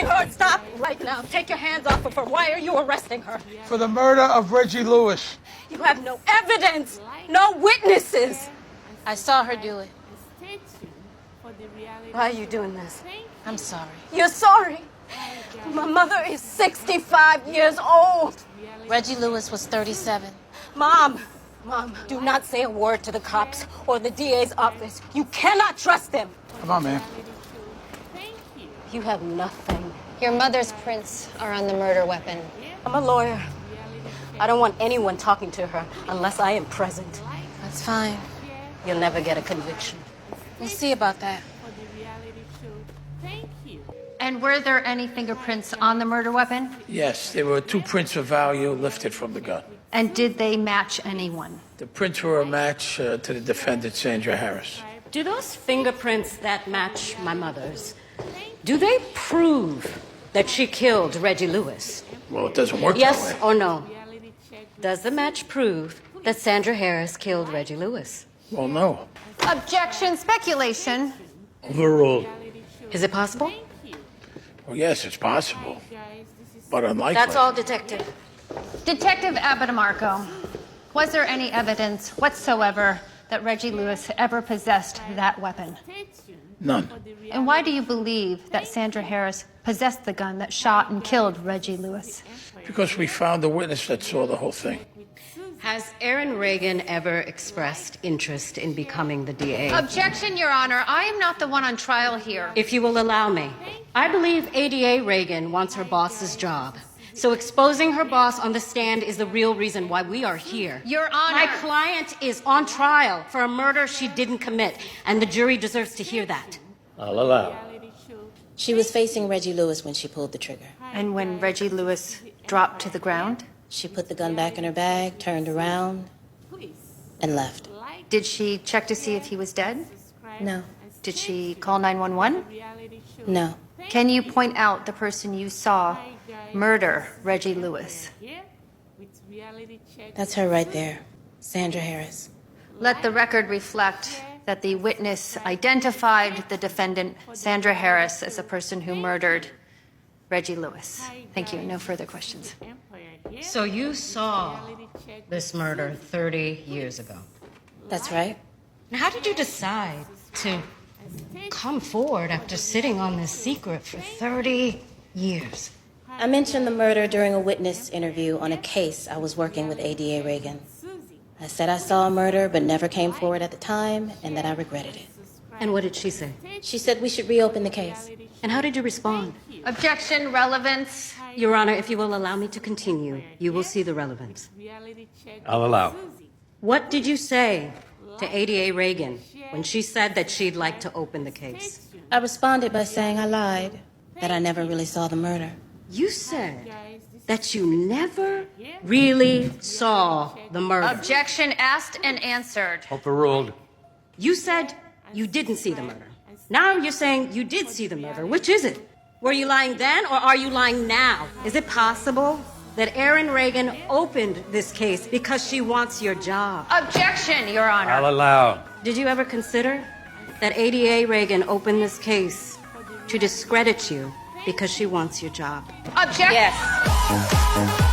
arresting her! Stop right now. Take your hands off of her. Why are you arresting her? For the murder of Reggie Lewis. You have no evidence, no witnesses. I saw her do it. Why are you doing this? I'm sorry. You're sorry? My mother is 65 years old. Reggie Lewis was 37. Mom, do not say a word to the cops or the DA's office. You cannot trust them. Come on, man. You have nothing. Your mother's prints are on the murder weapon. I'm a lawyer. I don't want anyone talking to her unless I am present. That's fine. You'll never get a conviction. We'll see about that. And were there any fingerprints on the murder weapon? Yes, there were 2 prints of value lifted from the gun. And did they match anyone? The prints were a match to the defendant, Sandra Harris. Do those fingerprints that match my mother's, do they prove that she killed Reggie Lewis? Well, it doesn't work Yes that way. or no? Does the match prove that Sandra Harris killed Reggie Lewis? Well, no. Objection, speculation. Overruled. Is it possible? Well, yes, it's possible, but unlikely. That's all, Detective. Detective Abitamarco, was there any evidence whatsoever that Reggie Lewis ever possessed that weapon? None. And why do you believe that Sandra Harris possessed the gun that shot and killed Reggie Lewis? Because we found a witness that saw the whole thing. Has Aaron Reagan ever expressed interest in becoming the DA? Objection, Your Honor. I am not the one on trial here. If you will allow me, I believe ADA Reagan wants her boss's job. So exposing her boss on the stand is the real reason why we are here. Your Honor. My client is on trial for a murder she didn't commit, and the jury deserves to hear that. I'll allow. She was facing Reggie Lewis when she pulled the trigger. And when Reggie Lewis dropped to the ground? She put the gun back in her bag, turned around, and left. Did she check to see if he was dead? No. Did she call 911? No. Can you point out the person you saw murder Reggie Lewis? That's her right there, Sandra Harris. Let the record reflect that the witness identified the defendant, Sandra Harris, as the person who murdered Reggie Lewis. Thank you. No further questions. So you saw this murder 30 years ago. That's right. Now, how did you decide to come forward after sitting on this secret for 30 years? I mentioned the murder during a witness interview on a case I was working with ADA Reagan. I said I saw a murder but never came forward at the time and that I regretted it. And what did she say? She said we should reopen the case. And how did you respond? Objection, relevance. Your Honor, if you will allow me to continue, you will see the relevance. I'll allow. What did you say to ADA Reagan when she said that she'd like to open the case? I responded by saying I lied, that I never really saw the murder. You said that you never really saw the murder. Objection asked and answered. Overruled. You said you didn't see the murder. Now you're saying you did see the murder. Which is it? Were you lying then or are you lying now? Is it possible that Aaron Reagan opened this case because she wants your job? Objection, Your Honor. I'll allow. Did you ever consider that ADA Reagan opened this case to discredit you because she wants your job? Objection. Yes.